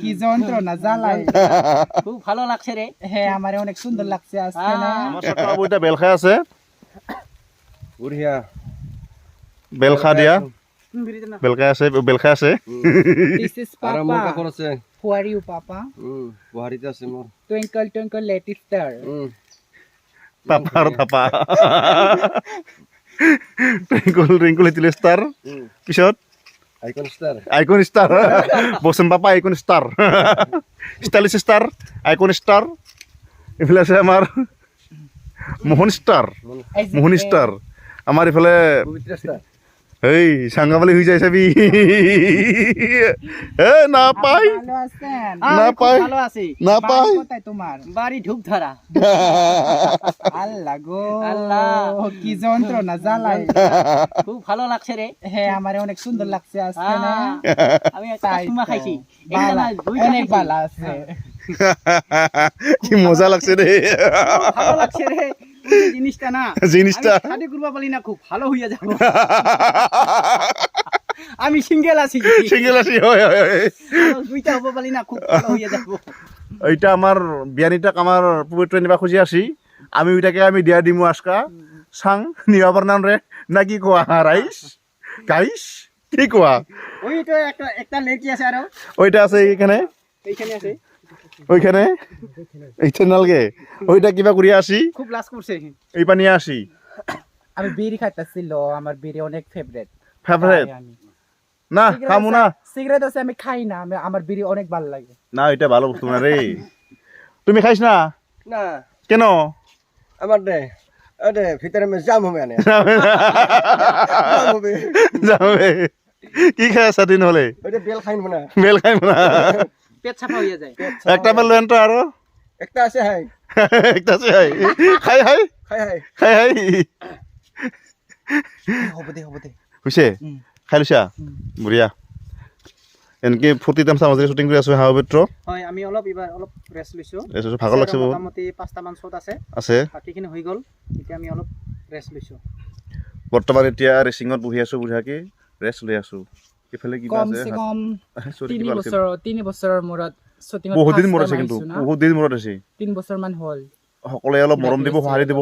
কি যন্ত্রণা জ্বালায় খুব ভালো লাগছে রে। হ্যাঁ আমার অনেক সুন্দর লাগছে আজকে না আমার ছোট বাবু এটা বেল খাই আছে বঢ়িয়া বেল খা দিয়া বিরিতে না। বেল খাই আছে This is আৰু মোৰ Papa. কাষত আছে Who are you, Papa? গুৱাহাটীতে আছে মোৰ Twinkle, twinkle, little star. Papa আৰু থাপা ৰিংকুল লিটিল ষ্টাৰ পিছত আইকন ষ্টাৰ আইকন ষ্টাৰ বচন papa icon star stylish star icon star এইফালে আছে আমাৰ মোহন ষ্টাৰ মোহন ষ্টাৰ আমাৰ এইফালে পবিত্ৰ ষ্টাৰ এই সাংগামালি হয়ে যায় চাবি এ না পাই ভালো আছেন না খুব পাই ভালো আছি। না পাই বাড়ি কোথায় তোমার বাড়ি ঢুকধারা। আল্লাহ গো আল্লাহ। কি যন্ত্রণা জ্বালায় খুব ভালো লাগছে রে। হ্যাঁ আমার অনেক সুন্দর লাগছে আজকে না আমি একটা তাই চুমা তো। খাইছি। একটা না, দুইটা অনেক খাইছি। ভালো আছে কি মজা লাগছে রে ভালো লাগছে রে। ওই যে জিনিসটা না, জিনিসটা আমি শাদি করবা পারি না, খুব ভালো হইয়া যাব। আমি সিঙ্গেল আছি। সিঙ্গেল আছি হয় হয় হয়। আর দুইটা হবো পারি না, খুব ভালো হইয়া যাব। এইটা আমার বিয়ানিটাক আমার পবিত্র নিবা খুঁজি আসি আমি ওইটাকে আমি দিয়া দিমু আজকা সাং নিবা পারনাম রে না কি কোয়া রাইস গাইস কি কোয়া ওই তো একটা লেকি আছে আরো, ওইটা আছে এখানে এইখানে আছে। ওইখানে এইখানে নালগে ওইটা কিবা করিয়া আসি খুব লাজ করছে। এই পানি আসি আমি বিড়ি খাইতেছিল আমার বিড়ি অনেক ফেভারিট ফেভারিট না খামু না সিগারেট আছে আমি খাই না আমার বিড়ি অনেক ভালো লাগে না এটা ভালো বস্তু না রে তুমি খাইছ না না কেন আমার দে আরে ভিতরে মে জাম হবে না জাম হবে যাবে কি খাই আছা দিন হলে ওইটা বেল খাইন না বেল খাইম না পেট ছাপা হইয়া যায়। একটা বেল লেন তো আরো একটা আছে হাই একটা আছে হাই খাই হাই খাই হাই খাই হাই হবে দে হৈছে খাই লৈছা বঢ়িয়া এনেকে ফুটি তামচা মাজে শ্বুটিং কৰি আছো হাও বেত্ৰ হয়, আমি এইবাৰ অলপ ৰেষ্ট লৈছো। ভাগৰ লাগছে বহুত মোটামুটি 5টা মান শ্বট আছে, আছে বাকীখিনি হৈ গ'ল। এতিয়া আমি অলপ ৰেষ্ট লৈছো। বৰ্তমান এতিয়া ৰেচিঙত বহি আছো বুঢ়াকে ৰেষ্ট লৈ আছো ইফালে কিবা কম আছে সে কম সৰি 3 কিবা আছে বছৰ 3 বছৰৰ মূৰত শুটিং বহুত দিন মূৰত আছে কিন্তু বহুত দিন মূৰত আছে 3 বছৰ মান হ'ল সকলোৱে অলপ মৰম দিব সঁহাৰি দিব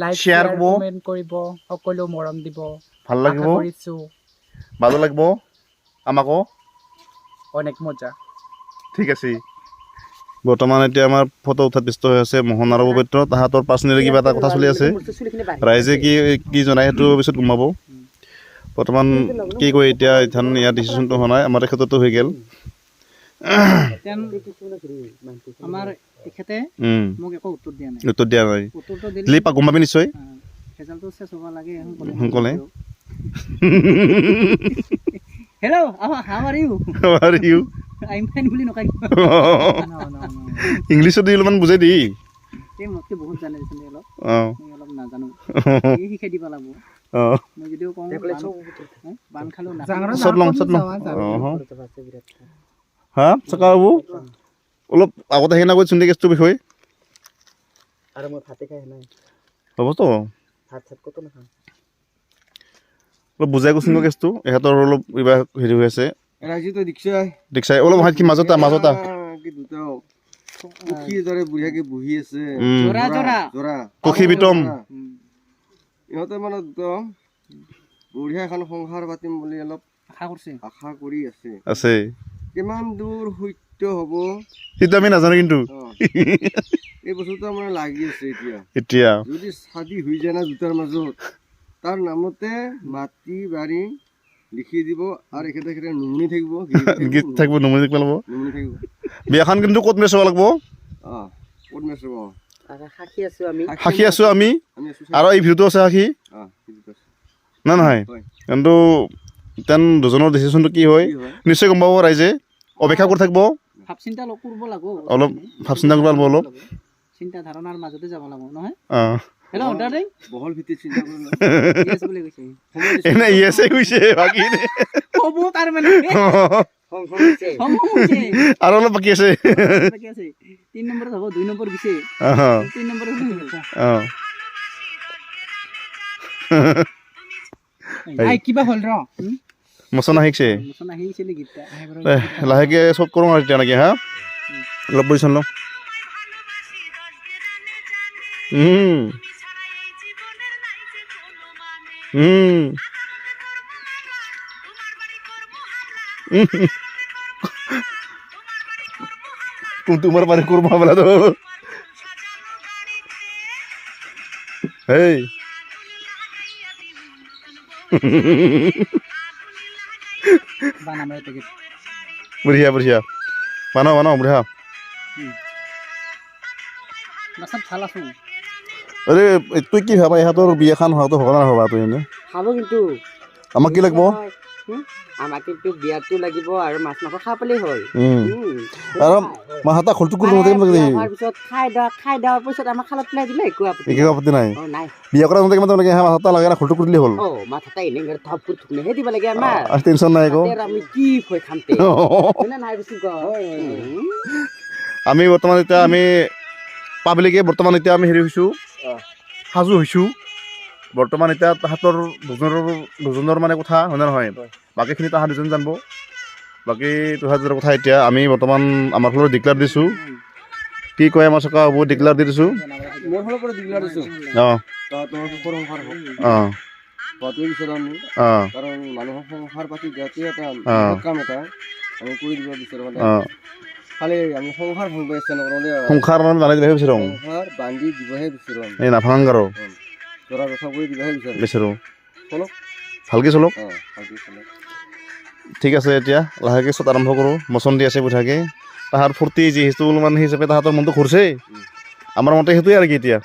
লাইক Share শেয়াৰ কৰিব। কমেন্ট কৰিব সকলো মৰম দিব ভাল লাগিব আশা কৰিছো ভালো লাগিব আমাকো অনেক মজা ঠিক আছে বৰ্তমান এতিয়া আমাৰ ফটো উঠাত ব্যস্ত হৈ আছে মোহন আৰু পবিত্ৰ তাহাঁতৰ পাৰ্চনেলি কিবা এটা কথা চলি আছে ৰাইজে কি জনাই সেইটো পিছত গমাব বৰ্তমান কি কয় এতিয়া ইথান ইয়াৰ ডিচিশ্যনটো হোৱা নাই আমাৰ ক্ষেত্ৰতো হৈ গ'ল আমাৰ তেখেতে মোক একো উত্তৰ দিয়া নাই। উত্তৰ দিয়া নাই উত্তৰটো দিলে দিলে গম পাবি নিশ্চয় ৰেজাল্টটো চেছ হ'ব লাগে। ক'লে হেল্ল' হাউ আৰ ইউ? আৰু ইউ আই এম ফাইন বুলি নকয়। ইংলিছত দি অলপমান বুজাই দি এই মোতকৈ বহুত জানে দেচোন অলপ, অঁ মই অলপ নাজানো। এই শিকাই দিব লাগিব। অঁ মই যদিও কওঁ বান খালেও না চট লওঁ হা চকা বাবু অলপ আগতে আহি নাগৈ চুন্দি কেছটোৰ বিষয়ে আৰু মই ভাতে খাই নাই, হ'বতো ভাত চাত ক'তো নাখাওঁ। অলপ বুজাই কৈছোন কেছটো ইহঁতৰ অলপ কিবা হেৰি হৈ আছে ৰাইজেতো দেখিছে দেখিছাই অলপ কি মাজতে কি দুটা কি দৰে বুঢ়িয়াকে বহি আছে জোৰা জোৰা জৰা কখি বিতম ইহঁতে মানে একদম বঢ়িয়া এখন সংসাৰ পাতিম বুলি অলপ আশা কৰিছে। আশা কৰি আছে আছে কিমান দূৰ সত্য হ'ব সেইটো আমি নাজানো কিন্তু এই বস্তুটো আমাৰ লাগি আছে এতিয়া এতিয়া যদি চাদি হৈ যায় না দুটাৰ মাজত তাৰ নামতে মাটি বাৰী লিখি দিব আৰু এখেতে নুমনি থাকিব গীত থাকিব নমনি থাকিব লাগিব নুমনি থাকিব বিয়াখন কিন্তু ক'ত মেচ হ'ব লাগিব ক'ত মেচ হ'ব সাক্ষী আছো আমি। সাক্ষী আছো আমি আমি আছো আৰু এই ভিডিঅ'টো আছে সাক্ষী না নহয় হয়। কিন্তু তেন দুজনৰ ডিচিশ্যনটো কি হয় কি হয় নিশ্চয় গম পাব ৰাইজে অপেক্ষা কৰি থাকিব ভাৱ চিন্তা কৰিব লাগিব, অলপ ভাৱ চিন্তা কৰিব লাগিব অলপ চিন্তা ধাৰণাৰ মাজতে যাব লাগিব নহয়। অঁ হেল্ল' দাদা বহল ভিত্তিত চিন্তা কৰি লওঁ। ইয়েছ বুলি কৈছে। এনে ইয়েছে কৈছে বাকী হ'ব তাৰমানে খং হৈছে। হৈছে। আৰু অলপ বাকী আছে বাকী আছে 3 নম্বৰত হ'ব, 2 নম্বৰ দিছে, অঁ 3 নম্বৰত অঁ আই কিবা হ'ল ৰ মচন আহিছে মচন আহিছে নেকি এতিয়া আহে বাৰু লাহেকৈ চব কৰোঁ আৰু এতিয়া নেকি হা অলপ পজিশ্যন লওঁ তোমার বাড়ি করবো বলা তো এই বানাম রে টিকেট বঢ়িয়া বঢ়িয়া বানাও বানাও বঢ়িয়া নাচাত ভাল আছো আরে তুই কি ভাবা ইহঁতৰ বিয়াখন হোৱাটো হ'ব না নহ'বা তুই এনে খাব কিন্তু আমাক কি লাগিব আমাক কিন্তু বিয়াতো লাগিব আৰু মাছ মাংস খাব পালেই হ'ল আৰু মাহঁতা খোলটো কৰি হোৱাৰ পিছত খাই দিয়াৰ পিছত আমাক খালত পেলাই দিলে একো আপত্তি নাই অ নাই বিয়া কৰা কিমান লাগে মাহঁতা লাগে না খোলটো কৰি দিলে হ'ল অ মাথাটা এনে থপ কৰি থুকনেহে দিব লাগে আমাৰ আৰু টেনশ্যন নাই একো তাতে আমি কি হৈ খামতে হয়নে নাই বেছি আমি বৰ্তমান এতিয়া আমি পাব্লিকে বৰ্তমান এতিয়া আমি হেৰি হৈছোঁ সাজু হৈছোঁ বৰ্তমান এতিয়া তাহাঁতৰ দুজনৰ মানে কথা হয়নে নহয় বাকীখিনি তাহাঁত দুজন জানিব বাকী তাহাঁতৰ কথা এতিয়া আমি বৰ্তমান আমাৰ ফালৰ ডিক্লেয়াৰ দিছোঁ কি কয় আমাৰ চকা হ'ব ডিক্লেয়াৰ দি দিছোঁ মোৰ ফালৰ পৰা ডিক্লেয়াৰ দিছোঁ অঁ তোমাৰ সুখৰ সংসাৰ হওক অঁ হোৱাটোৱে বিচাৰোঁ আমি অঁ কাৰণ মানুহৰ সংসাৰ পাতি দিয়াটোৱে এটা অঁ কাম এটা আমি কৰি দিব বিচাৰোঁ মানে অঁ খালি আমি সংসাৰ ভাঙিব ইচ্ছা নকৰোঁ দেই সংসাৰ মানে বানাই দিবহে বিচাৰোঁ সংসাৰ বান্ধি দিবহে বিচাৰোঁ আমি এই নাভাঙ আৰু জৰা ৰচা কৰি দিবহে বিচাৰোঁ বিচাৰোঁ চলক ভালকৈ চলক অঁ ভালকৈ চলক ঠিক আছে এতিয়া লাহেকৈ চত আৰম্ভ কৰোঁ মচন দি আছে বঢ়িয়াকৈ তাহাৰ ফূৰ্তি যিহেতু মানে হিচাপে তাহাঁতৰ মনটো ঘূৰছে আমাৰ মতে সেইটোৱে আৰু কি এতিয়া